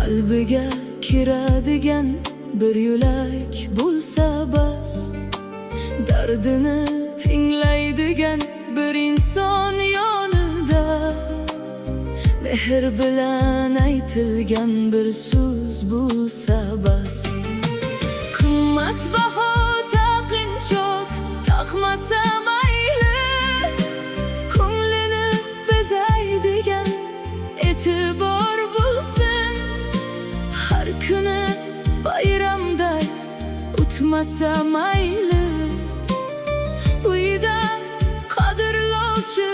qalbiga kiradigan bir yo'lak bo'lsa bas, dardini tinglaydigan bir inson yonida, mehr bilan aytilgan bir so'z bo'lsa bas. Qimmatbaho taqinchoq taqmasa mayli, ko'nglini bezaydigan e'tibor bo'lsin. Har kuni bayramday o'tmasa mayli, uyda qadrlovchi